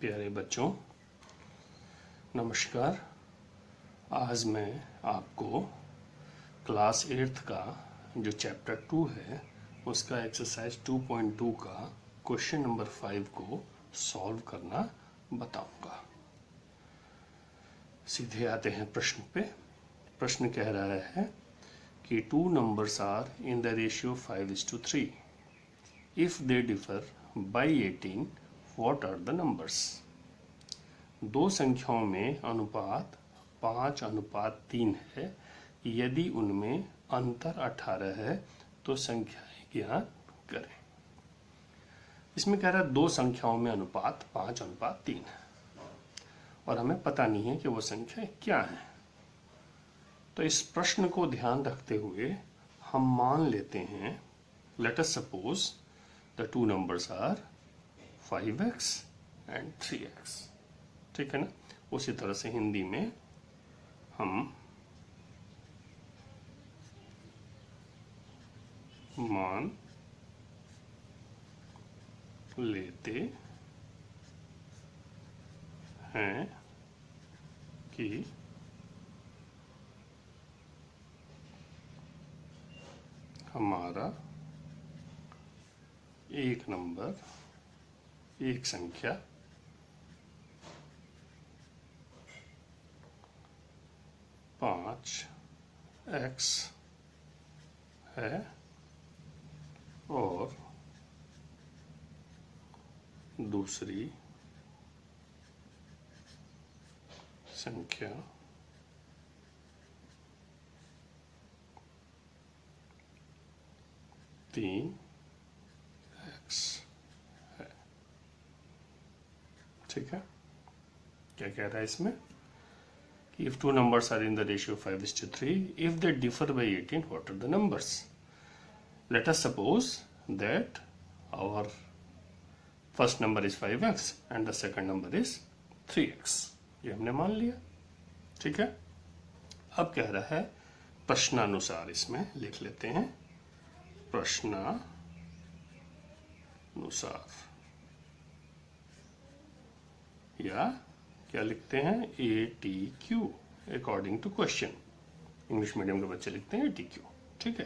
प्यारे बच्चों, नमस्कार। आज मैं आपको क्लास 8th का जो चैप्टर 2 है उसका एक्सरसाइज 2.2 का क्वेश्चन नंबर 5 को सॉल्व करना बताऊंगा। सीधे आते हैं प्रश्न पे। प्रश्न कह रहा है कि two numbers are in the ratio 5:3। If they differ by 18, what are the numbers. दो संख्याओं में अनुपात 5:3 है। यदि उनमें अंतर 18 है तो संख्याएं ज्ञात करें। इसमें कह रहा है दो संख्याओं में अनुपात 5:3 है और हमें पता नहीं है कि वो संख्याएं क्या हैं। तो इस प्रश्न को ध्यान रखते हुए हम मान लेते हैं, let us suppose the two numbers are 5x and 3x। ठीक है ना। उसी तरह से हिंदी में हम मान लेते हैं कि हमारा एक नंबर, एक संख्या पाँच x है और दूसरी संख्या 3x है। ठीक है। क्या कह रहा है इसमें कि if two numbers are in the ratio 5:3, if they differ by 18, what are the numbers? Let us suppose that our first number is 5x and the second number is 3x. ये हमने मान लिया। ठीक है। अब कह रहा है प्रश्नानुसार, इसमें लिख लेते हैं प्रश्नानुसार, या क्या लिखते हैं ATQ, according to question. English medium के बच्चे लिखते हैं ATQ। ठीक है।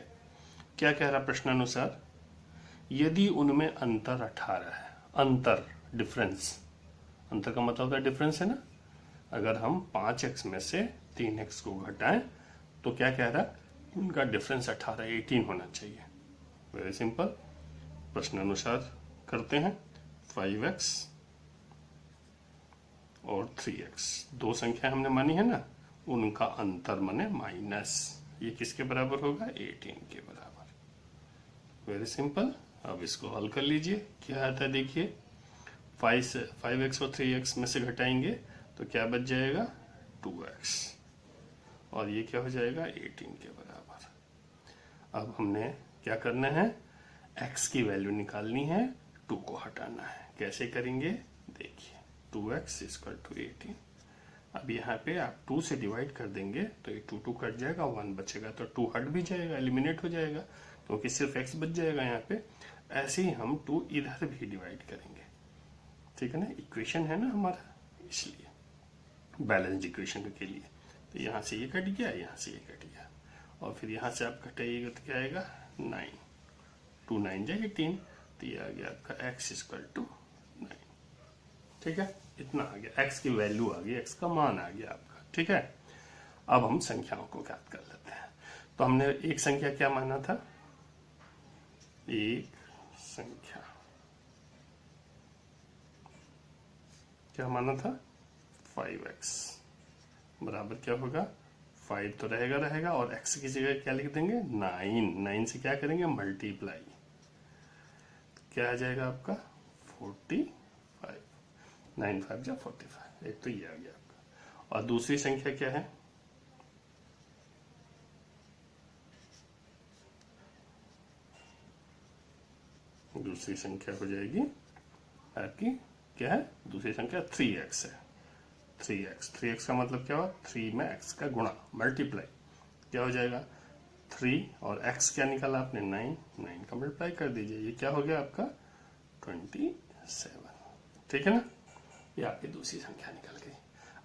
क्या कह रहा प्रश्नानुसार, यदि उनमें अंतर 18 है। अंतर, डिफरेंस, अंतर का मतलब होता है डिफरेंस है ना। अगर हम 5x में से 3x को घटाएं तो क्या कह रहा, उनका डिफरेंस 18 होना चाहिए। Very simple. प्रश्नानुसार करते हैं 5x और 3x, दो संख्या हमने मानी है ना, उनका अंतर माने माइनस, ये किसके बराबर होगा, 18 के बराबर। Very simple. अब इसको हल कर लीजिए। क्या आता है देखिए, 5x और 3x में से घटाएंगे तो क्या बच जाएगा 2x, और ये क्या हो जाएगा 18 के बराबर। अब हमने क्या करना है, x की वैल्यू निकालनी है, 2 को हटाना है। कैसे करेंगे देखिए, 2x = 18। अब यहाँ पे आप 2 से डिवाइड कर देंगे तो ये 2 कट जाएगा, 1 बचेगा, तो 2 हट भी जाएगा, एलिमिनेट हो जाएगा, क्योंकि सिर्फ x बच जाएगा यहाँ पे। ऐसे ही हम 2 इधर भी डिवाइड करेंगे। ठीक है ना, इक्वेशन है ना हमारा, इसलिए बैलेंस इक्वेशन के लिए। तो यहाँ से ये कट गया, यहाँ से ये कट गया, और फिर यहाँ से आप घटाइएगा तो क्या आएगा 9, 2 9 जाए 18, तो ये आ गया आपका x = 9। ठीक है, इतना आ गया, x की वैल्यू आ गई, x का मान आ गया आपका। ठीक है। अब हम संख्याओं को ज्ञात कर लेते हैं। तो हमने एक संख्या क्या माना था, एक संख्या क्या माना था, 5x बराबर क्या होगा, 5 तो रहेगा और x की जगह क्या लिख देंगे 9 से क्या करेंगे मल्टीप्लाई, क्या आ जाएगा आपका 45, 9 5 जा 45। एक तो ये आ गया आपका। और दूसरी संख्या क्या है, दूसरी संख्या हो जाएगी आपकी, क्या है दूसरी संख्या 3x है। 3x का मतलब क्या हुआ, 3 में x का गुणा, मल्टीप्लाई, क्या हो जाएगा 3 और x क्या निकाला आपने 9 का मल्टीप्लाई कर दीजिए, ये क्या हो गया आपका 27। ठीक है ना। ये आपकी दूसरी संख्या निकल गई।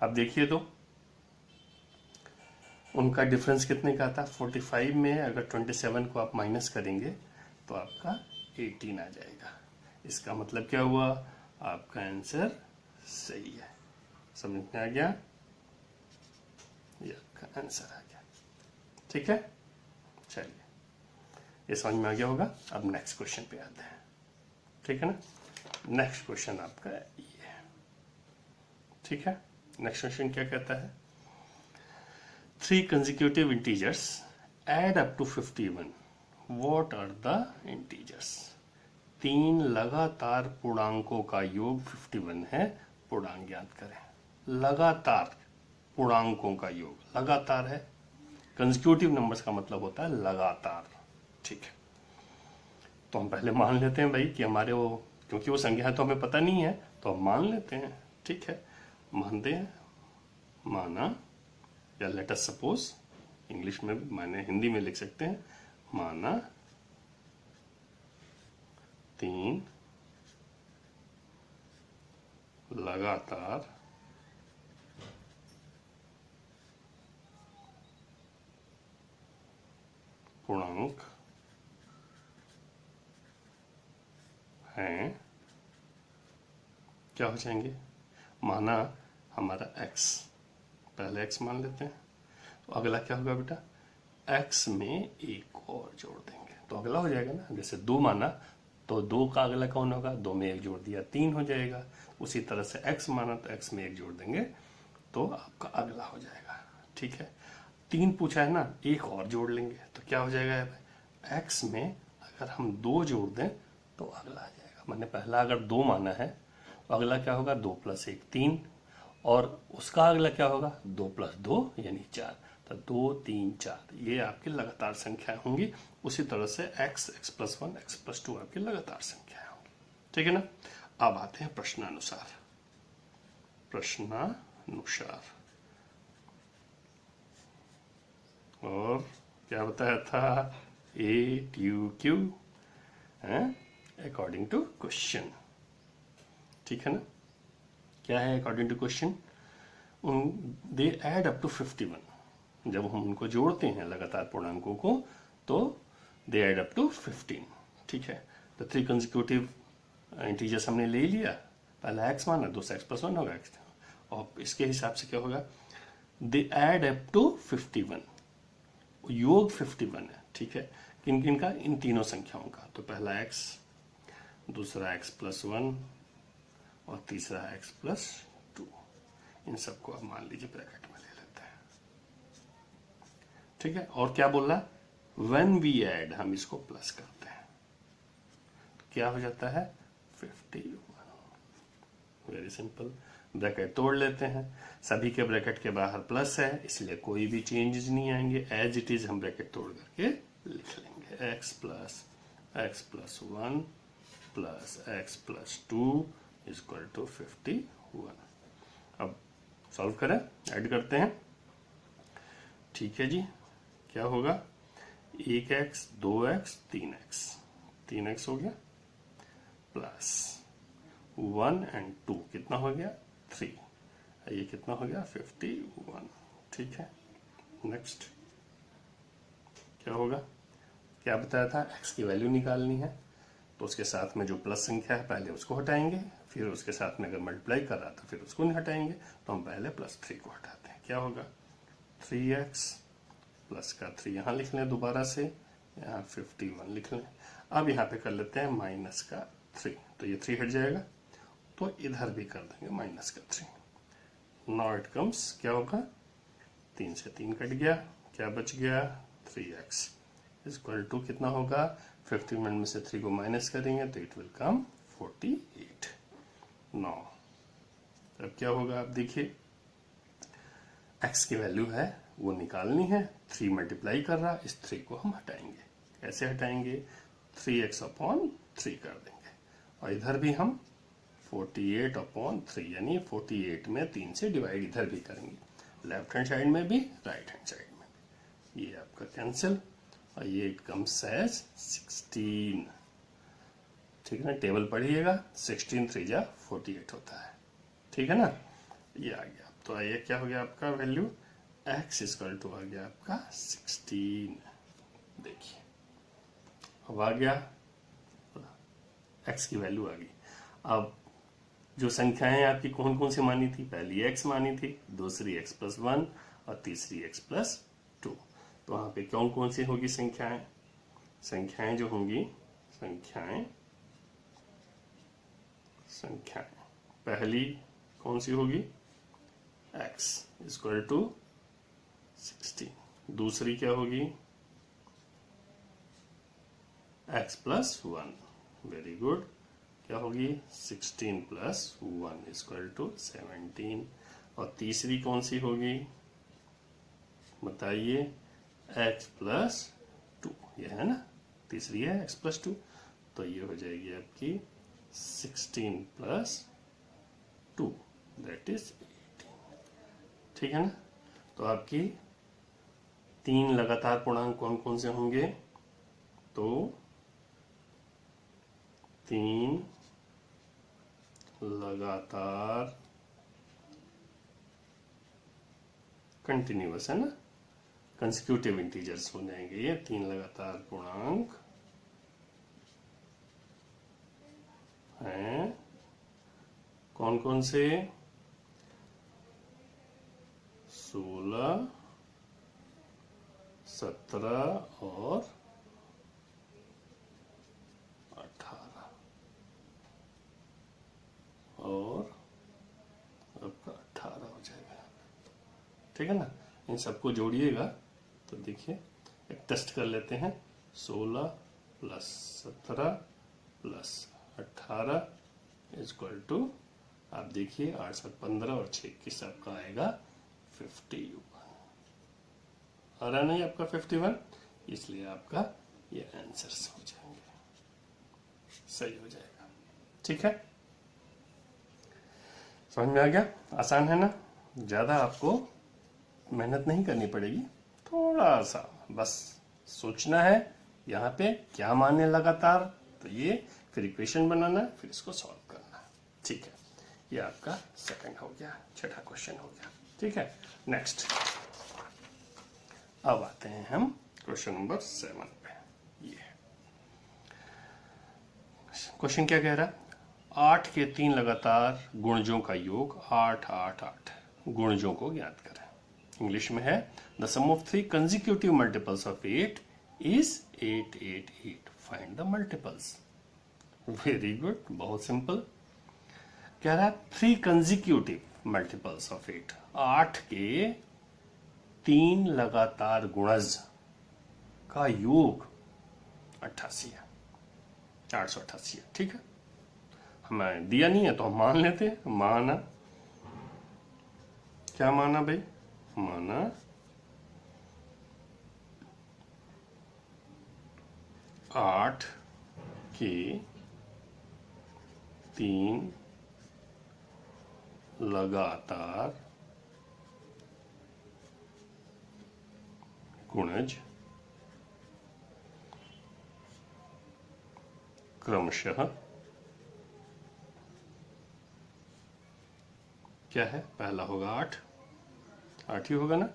अब देखिए तो उनका डिफरेंस कितने का था, 45 में अगर 27 को आप माइनस करेंगे तो आपका 18 आ जाएगा। इसका मतलब क्या हुआ, आपका आंसर सही है। समझ में आ गया, ये आपका आंसर आ गया। ठीक है, चलिए ये समझ में आ गया होगा। अब नेक्स्ट क्वेश्चन पे आते हैं। ठीक है ना, नेक्स्ट क्वेश्चन आपका ये है। ठीक है, नेक्स्ट क्वेश्चन क्या कहता है, 3 consecutive integers add up to 51. What are the integers? 3 लगातार पूर्णांकों का योग 51 है, पूर्णांक ज्ञात करें। लगातार पूर्णांकों का योग, लगातार है, कंसेक्यूटिव नंबर्स का मतलब होता है लगातार। ठीक है, तो हम पहले मान लेते हैं भाई कि हमारे वो, क्योंकि वो संख्या तो हमें पता नहीं है तो हम मान लेते हैं। ठीक है, मानते हैं, माना, या लेट अस सपोज, इंग्लिश में माने हिंदी में लिख सकते हैं, माना 3 लगातार पूर्णांक हैं, क्या हो जाएंगे, माना हमारा x, पहले x मान लेते हैं, तो अगला क्या होगा बेटा, x में एक और जोड़ देंगे तो अगला हो जाएगा ना। जैसे 2 माना तो 2 का अगला कौन होगा, 2 में 1 जोड़ दिया 3 हो जाएगा। उसी तरह से x माना तो x में 1 जोड़ देंगे तो आपका अगला हो जाएगा। ठीक है, 3 पूछा है ना, एक और जोड़ लेंगे तो क्या हो जाएगा, x में अगर हम 2 जोड़ दें तो अगला आ जाएगा। मैंने पहला अगर 2 माना है तो अगला क्या होगा, 2 + 1 3, और उसका अगला क्या होगा, 2 + 2 यानी 4, तो 2 3 4 ये आपकी लगातार संख्या होंगी। उसी तरह से x, x+1, x+2 आपकी लगातार संख्या होंगी। ठीक है ना। अब आते हैं प्रश्नानुसार। प्रश्नानुसार और क्या बताया था, AQQ अकॉर्डिंग टू क्वेश्चन। ठीक है ना, क्या है according to question, they add up to 51। जब हम उनको जोड़ते हैं लगातार पूर्णांकों को तो दे ऐड अप टू 15। ठीक है, तो 3 कंसेक्यूटिव इंटीजर्स हमने ले लिया, पहला x माना, दूसरा x+1 होगा x, और इसके हिसाब से क्या होगा, दे ऐड अप टू 51, योग 51 है। ठीक है, किन किन का, इन तीनों संख्याओं का। तो पहला x, दूसरा x+1 और तीसरा x+2, इन सबको अब मान लीजिए ब्रैकेट में ले लेते हैं। ठीक है, और क्या बोल रहा है, व्हेन वी ऐड, हम इसको प्लस करते हैं तो क्या हो जाता है 51। वेरी सिंपल, ब्रैकेट तोड़ लेते हैं, सभी के ब्रैकेट के बाहर प्लस है इसलिए कोई भी चेंजेस नहीं आएंगे, एज इट इज हम ब्रैकेट तोड़ करके लिख लेंगे, x+1 plus x+2 equal to 51। अब सॉल्व करें, ऐड करते हैं। ठीक है जी, क्या होगा, 1x 2x 3x हो गया, प्लस 1 और 2 कितना हो गया 3, ये कितना हो गया 51। ठीक है, नेक्स्ट क्या होगा, क्या बताया था, x की वैल्यू निकालनी है तो उसके साथ में जो प्लस संख्या है पहले उसको हटाएंगे, फिर उसके साथ में अगर मल्टीप्लाई कर रहा था फिर उसको नहीं हटाएंगे, तो हम पहले +3 को हटाते हैं। क्या होगा, 3x प्लस का 3 यहाँ लिख लें, दोबारा से यहाँ 51 लिख लें। अब यहाँ पे कर लेते हैं माइनस का 3, तो ये 3 हट जाएगा, तो इधर भी कर देंगे माइनस का 3। नाउ इट कम्स, क्या होगा, 3 से 3 कट गया, क्या बच गया 3x इक्वल टू कितना होगा, 51 में से 3 को माइनस करेंगे तो इट विल कम 48। नौ, अब क्या होगा, आप देखिए x की वैल्यू है वो निकालनी है, 3 मल्टीप्लाई कर रहा, इस 3 को हम हटाएंगे। कैसे हटाएंगे, 3x/3 कर देंगे, और इधर भी हम 48/3 यानी 48 में 3 से डिवाइड इधर भी करेंगे, लेफ्ट हैंड साइड में भी राइट हैंड साइड में भी। ये आपका कैंसिल, और ये कम्स एज 16। ठीक है ना, टेबल पढ़िएगा, 16 3 जा 48 होता है। ठीक है ना, ये आ गया। तो ये क्या हो गया आपका वैल्यू, x इक्वल टू आ गया आपका 16। देखिए अब आ गया, x की वैल्यू आ गई। अब जो संख्याएं आपकी कौन कौन सी मानी थी, पहली x मानी थी, दूसरी x प्लस 1 और तीसरी x प्लस 2। तो वहां पे कौन कौन सी होगी संख्याएं, संख्याएं जो होंगी, संख्याएं पहली कौन सी होगी, x इक्वल टू 16। दूसरी क्या होगी, x प्लस 1, वेरी गुड, क्या होगी 16 प्लस 1 इक्वल टू 17। और तीसरी कौन सी होगी बताइए, x प्लस 2, ये है ना, तीसरी है x प्लस 2, तो ये हो जाएगी आपकी 16 प्लस 2 दैट इज 18। ठीक है ना, तो आपकी 3 लगातार पूर्णांक कौन कौन से होंगे, तो 3 लगातार कंटिन्यूअस है ना, कंसेक्यूटिव इंटीजर्स हो जाएंगे ये 3 लगातार पूर्णांक हैं। कौन कौन से, 16, 17 और 18 और आपका 18 हो जाएगा। ठीक है ना, इन सबको जोड़िएगा तो देखिए एक टेस्ट कर लेते हैं, 16 प्लस 17 प्लस 18 इक्वल टू, आप देखिए 8 7 15 और 6 21 आपका आएगा 51। आ रहा नहीं आपका 51, इसलिए आपका ये आंसर्स हो जाएंगे, सही हो जाएगा। ठीक है, समझ में आ गया, आसान है ना, ज्यादा आपको मेहनत नहीं करनी पड़ेगी, थोड़ा सा बस सोचना है यहाँ पे क्या माने लगातार, तो ये फिर इक्वेशन बनाना है, फिर इसको सॉल्व करना है। ठीक है, ये आपका सेकंड हो गया, छठा क्वेश्चन हो गया। ठीक है, नेक्स्ट अब आते हैं हम क्वेश्चन नंबर 7 पे। ये क्वेश्चन क्या कह रहा है, 8 के 3 लगातार गुणजों का योग 8 8 8 गुणजों को ज्ञात करें। इंग्लिश में है, the sum of 3 consecutive multiples of 8 is 8 8 8, find the multiples. Very good, बहुत सिंपल। कह रहा है 3 कंसेक्यूटिव मल्टीपल्स ऑफ 8, 8 के 3 लगातार गुणज का योग 88 है, 888 है। ठीक है, हमें दिया नहीं है तो हम मान लेते हैं, माना, क्या माना भाई, माना 8 के 3 लगातार गुणज क्रमशः क्या है, पहला होगा 8 8 ही होगा ना,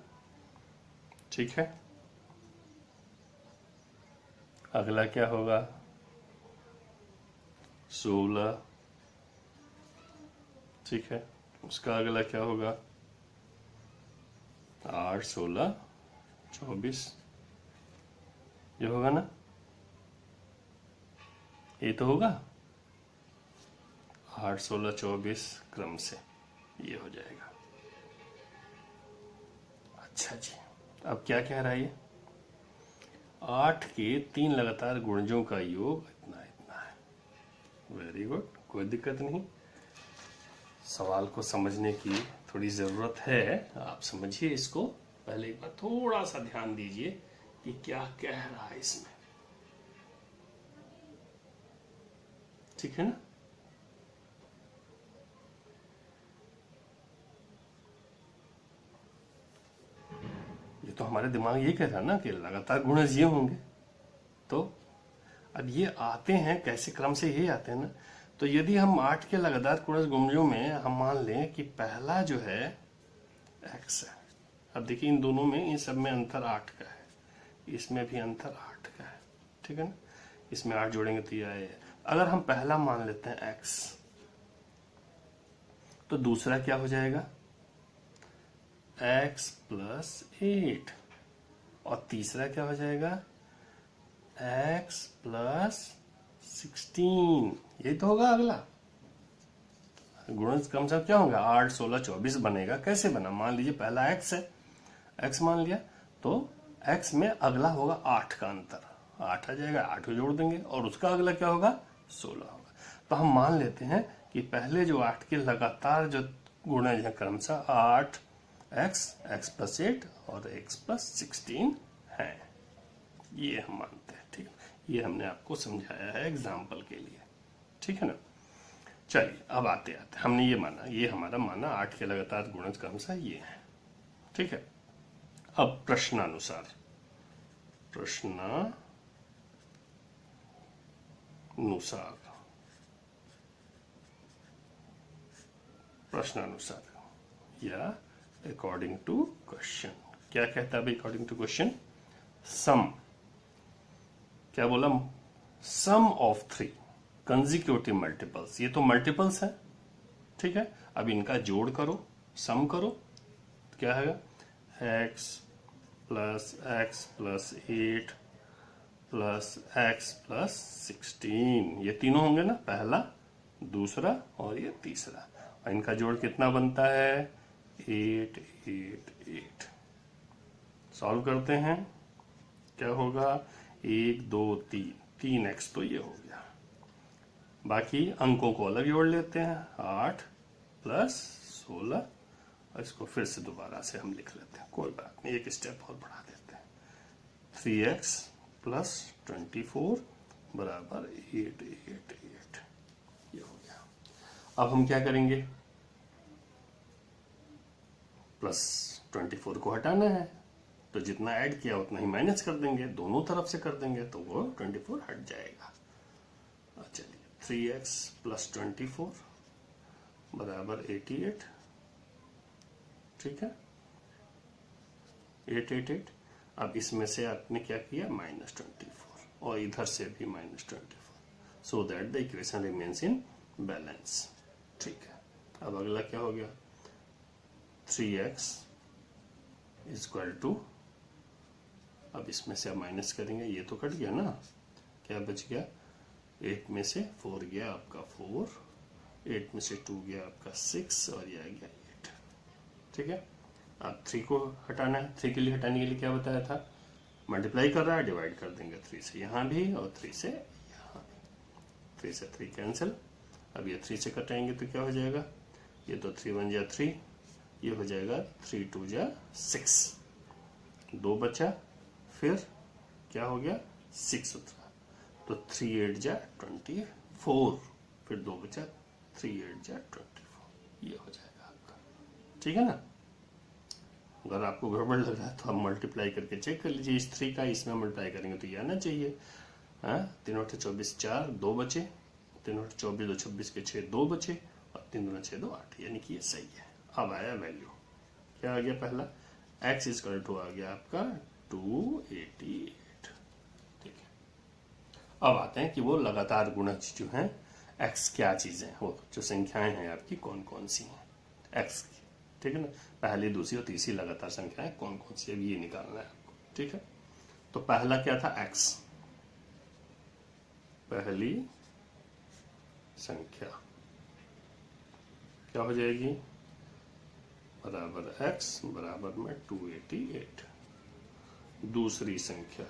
ठीक है। अगला क्या होगा, 16, ठीक है। उसका अगला क्या होगा, 8 16 24, ये होगा ना, ये तो होगा 8 16 24 क्रम से, ये हो जाएगा। अच्छा जी, अब क्या कह रहा है ये, 8 के 3 लगातार गुणजों का योग इतना इतना है। वेरी गुड, कोई दिक्कत नहीं, सवाल को समझने की थोड़ी जरूरत है, आप समझिए इसको, पहले एक बार थोड़ा सा ध्यान दीजिए कि क्या कह रहा है इसमें, ठीक है ना। ये तो हमारे दिमाग ये कह रहा है ना कि लगातार गुणज ये होंगे, तो अब ये आते हैं कैसे क्रम से, ये आते हैं ना, तो यदि हम 8 के लगातार गुणज गुणजों में हम मान लें कि पहला जो है x है। अब देखिए इन दोनों में, इन सब में अंतर 8 का है, इसमें भी अंतर 8 का है, ठीक है ना। इसमें 8 जोड़ेंगे तो ये आए। अगर हम पहला मान लेते हैं x, तो दूसरा क्या हो जाएगा x प्लस 8, और तीसरा क्या हो जाएगा x प्लस 16। यही तो होगा अगला गुणज। कम से कम क्या होगा 8, 16, 24 बनेगा। कैसे बना, मान लीजिए पहला x है, x मान लिया, तो x में अगला होगा 8 का अंतर, 8 आ जाएगा, 8 को जोड़ देंगे, और उसका अगला क्या होगा 16 होगा। तो हम मान लेते हैं कि पहले जो 8 के लगातार जो गुणज है क्रमशः 8 x प्लस 8 और x प्लस 16 है। ये हम मानते हैं, ठीक है। ये हमने आपको समझाया है एग्जाम्पल के लिए, ठीक है ना। चलिए अब आते हमने ये माना, ये हमारा माना 8 के लगातार गुणज क्रमशः ये है, ठीक है। अब प्रश्नानुसार या अकॉर्डिंग टू क्वेश्चन। क्या कहता है अकॉर्डिंग टू क्वेश्चन, सम, क्या बोला, सम ऑफ 3 कंजिक्यूटिव मल्टीपल्स। ये तो मल्टीपल्स है, ठीक है। अब इनका जोड़ करो, सम करो, तो क्या है x plus 8 plus x plus 16। ये तीनों होंगे ना, पहला, दूसरा और ये तीसरा, और इनका जोड़ कितना बनता है 8 8 8। सॉल्व करते हैं, क्या होगा 1 2 3x तो ये हो गया। बाकी अंकों को अलग जोड़ लेते हैं, 8 प्लस 16, और इसको फिर से दोबारा से हम लिख लेते हैं, कोई बात नहीं, एक स्टेप और बढ़ा देते हैं। 3x प्लस 24 बराबर 8 8 8, ये हो गया। अब हम क्या करेंगे, प्लस 24 को हटाना है, तो जितना ऐड किया उतना ही माइनस कर देंगे, दोनों तरफ से कर देंगे तो वो 24 हट जाएगा। चलिए 3x प्लस 24 बराबर 88, ठीक है, 8 8 8। अब इसमें से आपने क्या किया -24, और इधर से भी -24, so that the equation remains in balance, ठीक है। अब अगला क्या हो गया, 3x इक्वल टू, अब इसमें से आप माइनस करेंगे, ये तो कट गया ना, क्या बच गया, 8 में से 4 गया आपका 4, 8 में से 2 गया आपका 6, और ये आ गया 8, ठीक है। अब 3 को हटाना है, 3 के लिए हटाने के लिए क्या बताया था, मल्टीप्लाई कर रहा है, डिवाइड कर देंगे 3 से यहाँ भी और 3 से यहाँ भी, 3 से 3 कैंसिल। अब ये 3 से कटाएंगे तो क्या हो जाएगा, ये तो 3 1 जा 3, ये हो जाएगा 3 2 जा 6, 2 बचा, फिर क्या हो गया 6 उतरा, तो 3 8 जा 24, फिर 2 बचा, 3 8 जा 24, ये हो जाएगा आपका, ठीक है ना। अगर आपको गड़बड़ लग रहा है तो आप मल्टीप्लाई करके चेक कर लीजिए, इस 3 का इसमें मल्टीप्लाई करेंगे तो ये आना चाहिए। 3 8 24 4, 2 बचे, 3 8 24 2 26 के 6, 2 बचे, और 3 2 6 2 8, यानी कि ये सही है। अब आया वैल्यू, क्या आ गया, पहला x इक्वल टू आ गया आपका 288, ठीक है। अब आते हैं कि वो लगातार गुणज जो हैं x क्या चीजें हैं, वो जो संख्याएं हैं आपकी कौन कौन सी हैं x की, ठीक है ना। पहली, दूसरी और तीसरी लगातार संख्याएं कौन कौन सी, अभी ये निकालना है आपको, ठीक है। तो पहला क्या था x, पहली संख्या क्या हो जाएगी, बराबर x बराबर में 288। दूसरी संख्या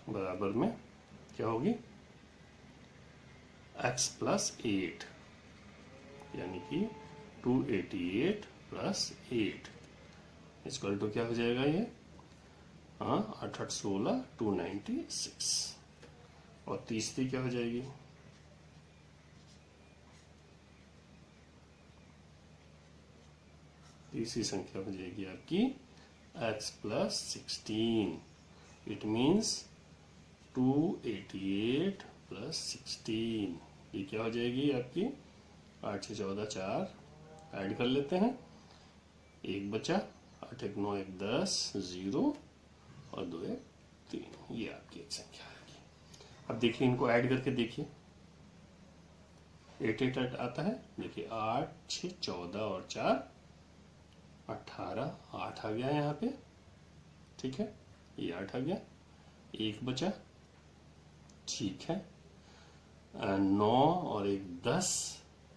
बराबर में क्या होगी, x प्लस 8, यानी कि 288 प्लस 8 इक्वल टू क्या हो जाएगा ये, 8 8 16 296। और तीसरी क्या हो जाएगी, तीसरी संख्या हो जाएगी आपकी x plus 16. It means 288 plus 16. ये क्या हो जाएगी आपकी 8 से 14 4 ऐड कर लेते हैं, एक बचा, 8 1 9 1 10 0 और 2 1 3, ये आपकी एक संख्या आएगी। अब देखिए इनको ऐड करके देखिए, 8 8 आता है, देखिए 8 6 14 और 4 18, 8 आ गया यहाँ पे, ठीक है, ये 8 आ गया, एक बचा, ठीक है, 9 और 1 10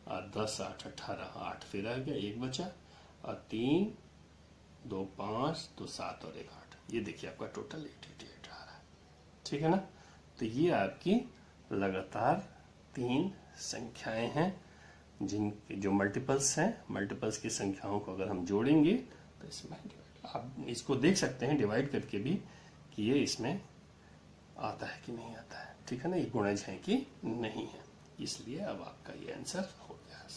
और 10 8 18, 8 फिर आ गया, एक बचा, और 3 2 5 2 7 और 1 8, ये देखिए आपका टोटल 888 आ रहा है, ठीक है ना। तो ये आपकी लगातार 3 संख्याएं हैं जिन जो मल्टीपल्स हैं। मल्टीपल्स की संख्याओं को अगर हम जोड़ेंगे तो इसमें आप इसको देख सकते हैं डिवाइड करके भी कि ये इसमें आता है कि नहीं आता है, ठीक है ना, ये गुणज है कि नहीं है, इसलिए अब आपका ये आंसर हो गया।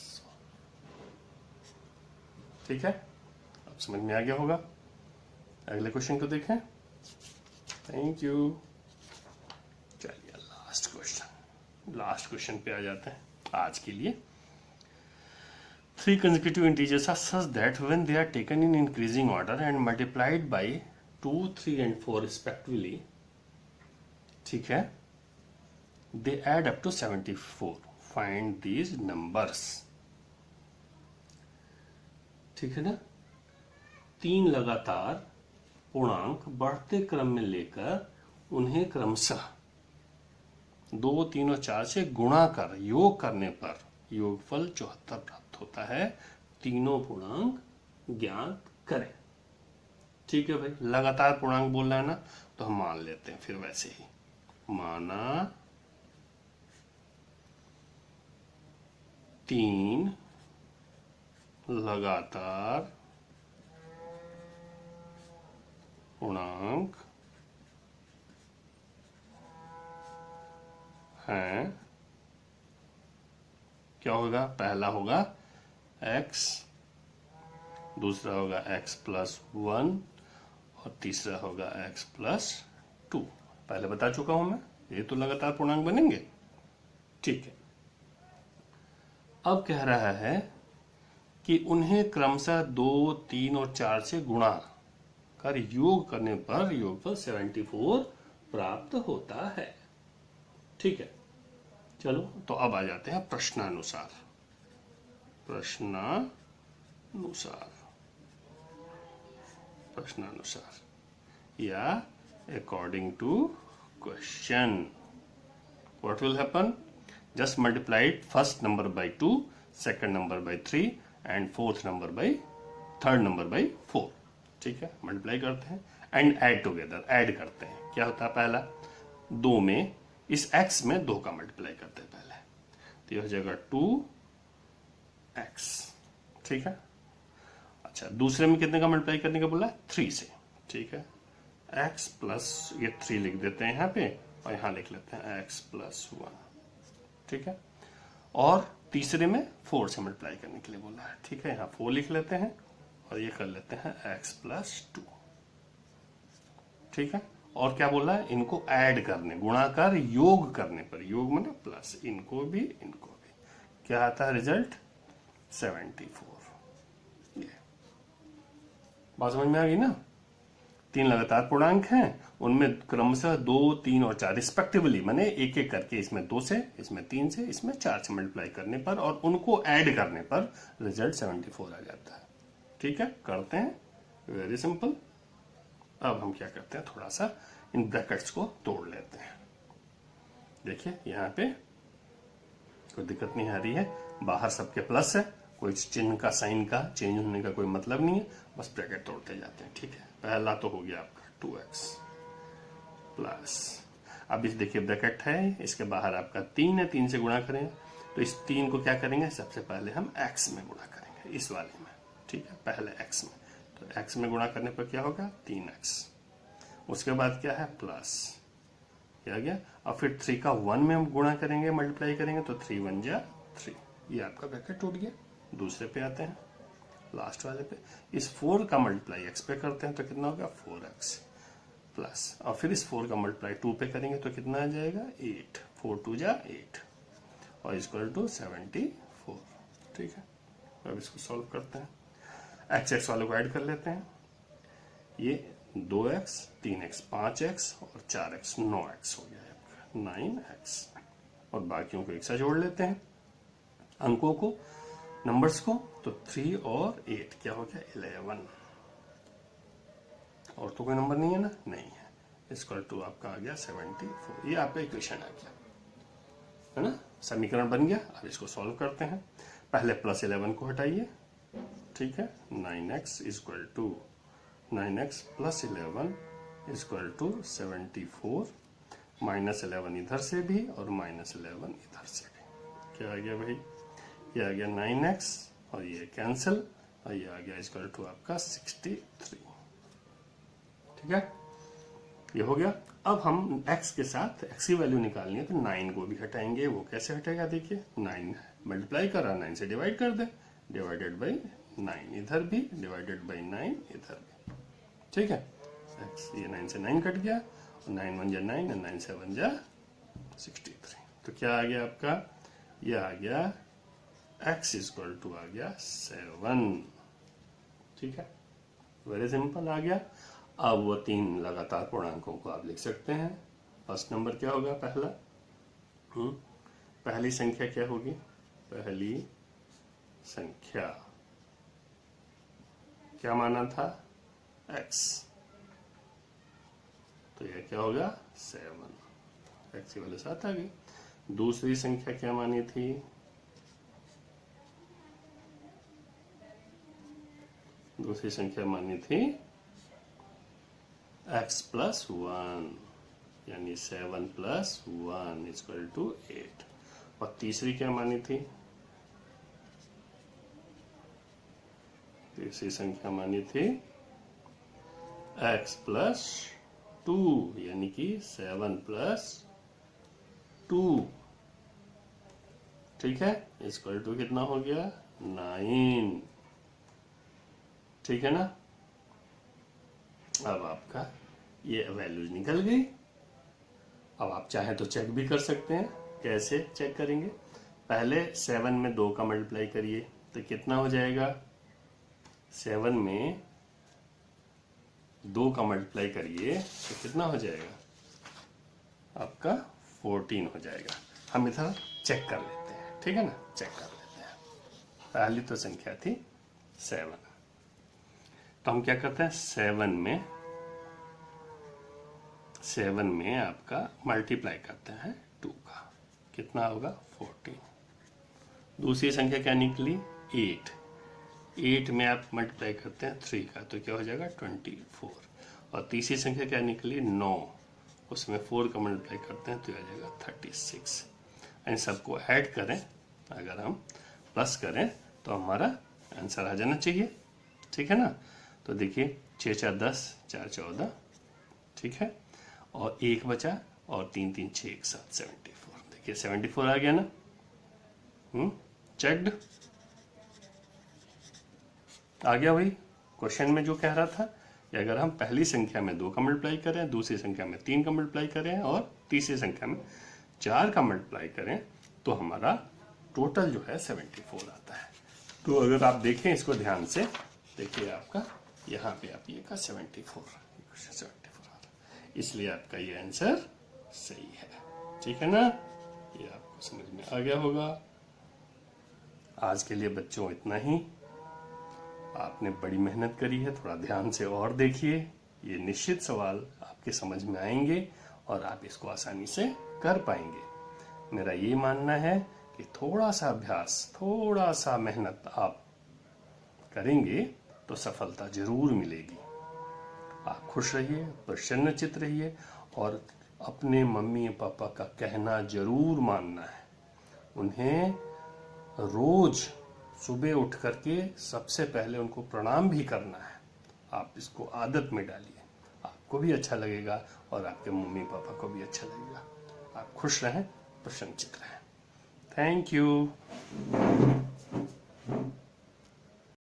ठीक है, अब समझ में आ गया होगा। अगले क्वेश्चन को देखें। Thank you. चलिए लास्ट क्वेश्चन पे आ जाते हैं आज के लिए। 3 consecutive integers are such that when they are taken in increasing order and multiplied by 2, 3 and 4 respectively, ठीक है, they add up to 74. Find these numbers. ठीक है ना, 3 लगातार पूर्णांक बढ़ते क्रम में लेकर उन्हें क्रमशः 2, 3 और 4 से गुणा कर योग करने पर योगफल 74 प्राप्त होता है। तीनों पूर्णांक ज्ञात करें। ठीक है भाई, लगातार पूर्णांक बोल रहा है ना, तो हम मान लेते हैं फिर वैसे ही। माना 3 लगातार पूर्णांक हैं, क्या होगा, पहला होगा x, दूसरा होगा x प्लस 1 और तीसरा होगा x प्लस 2। पहले बता चुका हूं मैं, ये तो लगातार पूर्णांक बनेंगे। ठीक है, अब कह रहा है कि उन्हें क्रमशः 2, 3 और 4 से गुणा कर योग करने पर योगफल 74 प्राप्त होता है। ठीक है, चलो तो अब आ जाते हैं प्रश्नानुसार या according to question. What will happen, just multiplied first number by 2, second number by 3 and fourth number by third number by 4। ठीक है, मल्टीप्लाई करते हैं एंड ऐड टुगेदर, ऐड करते हैं। क्या होता है, पहला 2 में इस x में 2 का मल्टीप्लाई करते हैं पहले, तो यह हो जाएगा 2x। ठीक है, अच्छा दूसरे में कितने का मल्टीप्लाई करने का बोला, 3 से। ठीक है, x प्लस ये 3 लिख देते हैं यहाँ पे और यहाँ लिख लेते हैं x प्लस 1। ठीक है, और तीसरे में 4 से मल्टीप्लाई करने के लिए बोला है। ठीक है, यहाँ 4 लिख लेते हैं और ये कर लेते हैं x प्लस 2। ठीक है, और क्या बोला है, इनको ऐड करने, गुणाकार योग करने पर, योग माने प्लस, इनको भी क्या आता है रिजल्ट, 74। ये बात समझ में आ गई ना। 3 लगातार पूर्णांक हैं, उनमें क्रमशः 2, 3 और 4 रिस्पेक्टिवली, माने एक एक करके इसमें 2 से, इसमें 3 से, इसमें 4 से मल्टीप्लाई करने पर और उनको ऐड करने पर रिजल्ट 74 आ जाता है। ठीक है, करते हैं, वेरी सिंपल। अब हम क्या करते हैं, थोड़ा सा इन ब्रैकेट्स को तोड़ लेते हैं। देखिए यहाँ पे कोई दिक्कत नहीं आ रही है, बाहर सबके प्लस है, कोई चिन्ह का, साइन का चेंज होने का कोई मतलब नहीं है, बस ब्रैकेट तोड़ते जाते हैं। ठीक है, पहला तो हो गया आपका 2x प्लस, अब इस देखिए ब्रैकेट है, इसके बाहर आपका 3 है, 3 से गुणा करें तो इस 3 को क्या करेंगे, सबसे पहले हम x में गुणा करेंगे, इस वाले में। ठीक है, पहले x में, तो x में गुणा करने पर क्या होगा, 3x। उसके बाद क्या है, प्लस, क्या गया, और फिर 3 का 1 में हम गुणा करेंगे, मल्टीप्लाई करेंगे, तो 3 1 जा 3, ये आपका ब्रैकेट टूट गया। दूसरे पे आते हैं, लास्ट वाले पे इस 4 का मल्टीप्लाई x पे करते हैं तो कितना होगा 4x प्लस, और फिर इस 4 का मल्टीप्लाई 2 पे करेंगे तो कितना आ जाएगा 8, 4 2 जा 8 और इक्वल टू 74। ठीक है, अब इसको सॉल्व करते हैं। एक्स एक्स वालों को ऐड कर लेते हैं। ये 2x 3x 5x और 4x 9x हो गया है आपका 9x, और बाकियों को एक साथ जोड़ लेते हैं अंकों को, नंबर्स को। तो 3 और 8 क्या हो गया 11, और तो कोई नंबर नहीं है ना, नहीं है। इक्वल टू आपका आ गया 74। ये आपका इक्वेशन आ गया है ना, समीकरण बन गया। अब इसको सॉल्व करते हैं। पहले प्लस 11 को हटाइए, ठीक है। 9x equal to 9x plus 11 equal to 74, minus 11 इधर से भी और माइनस 11 इधर से भी। क्या आ गया भाई, ये आ गया 9x और ये कैंसिल, और ये आ गया इक्वल टू आपका 63। ठीक है, ये हो गया। अब हम x के साथ x की वैल्यू निकालनी है तो 9 को भी हटाएंगे। वो कैसे हटेगा, देखिए 9 मल्टीप्लाई कर रहा, 9 से डिवाइड कर दे, डिवाइडेड बाई 9 इधर भी, डिवाइडेड बाई 9 इधर भी। ठीक है, x ये 9 से 9 कट गया, और 9 1 जा 9 और 9 7 जा 63। तो क्या आ गया आपका, ये आ गया x इक्वल टू आ गया 7। ठीक है, वेरी सिंपल आ गया। अब वो 3 लगातार पूर्णांकों को आप लिख सकते हैं। फर्स्ट नंबर क्या होगा, पहला पहली संख्या क्या होगी, पहली संख्या क्या माना था x, तो यह क्या होगा 7, x की वैल्यू 7 आ गई। दूसरी संख्या क्या मानी थी, दूसरी संख्या मानी थी x प्लस 1, यानी 7 प्लस 1 इक्वल टू 8। और तीसरी क्या मानी थी, तीसरी संख्या मानी थी x प्लस 2, यानी कि 7 प्लस 2। ठीक है, इक्वल टू कितना हो गया 9। ठीक है ना, अब आपका ये वैल्यूज निकल गई। अब आप चाहें तो चेक भी कर सकते हैं। कैसे चेक करेंगे, पहले 7 में 2 का मल्टीप्लाई करिए तो कितना हो जाएगा, 7 में 2 का मल्टीप्लाई करिए तो कितना हो जाएगा आपका 14 हो जाएगा। हम इधर चेक कर लेते हैं, ठीक है ना, चेक कर लेते हैं। पहली तो संख्या थी 7, तो हम क्या करते हैं 7 में आपका मल्टीप्लाई करते हैं 2 का, कितना होगा 14। दूसरी संख्या क्या निकली 8, 8 में आप मल्टीप्लाई करते हैं 3 का तो क्या हो जाएगा 24। और तीसरी संख्या क्या निकली 9, उसमें 4 का मल्टीप्लाई करते हैं तो आ जाएगा 36। इन सबको ऐड करें, अगर हम प्लस करें तो हमारा आंसर आ जाना चाहिए। ठीक है ना, तो देखिए 6 4 10, 4 14, ठीक है, और 1 बचा, और 3 3 6 1 7 74। देखिए 74 आ गया ना, चेक्ड आ गया। वही क्वेश्चन में जो कह रहा था कि अगर हम पहली संख्या में 2 का मल्टीप्लाई करें, दूसरी संख्या में 3 का मल्टीप्लाई करें और तीसरी संख्या में 4 का मल्टीप्लाई करें तो हमारा टोटल जो है 74 आता है। तो अगर आप देखें इसको ध्यान से, देखिए आपका यहाँ पे आप ये का 74 आता है, इसलिए आपका ये आंसर सही है। ठीक है ना, ये आपको समझ में आ गया होगा। आज के लिए बच्चों इतना ही। आपने बड़ी मेहनत करी है, थोड़ा ध्यान से और देखिए, ये निश्चित सवाल आपके समझ में आएंगे और आप इसको आसानी से कर पाएंगे। मेरा ये मानना है कि थोड़ा सा अभ्यास, थोड़ा सा मेहनत आप करेंगे तो सफलता जरूर मिलेगी। आप खुश रहिए, प्रसन्नचित्त रहिए और अपने मम्मी पापा का कहना जरूर मानना है। उन्हें रोज सुबह उठ करके सबसे पहले उनको प्रणाम भी करना है। आप इसको आदत में डालिए, आपको भी अच्छा लगेगा और आपके मम्मी पापा को भी अच्छा लगेगा। आप खुश रहें, प्रसन्नचित्त रहें। Thank you.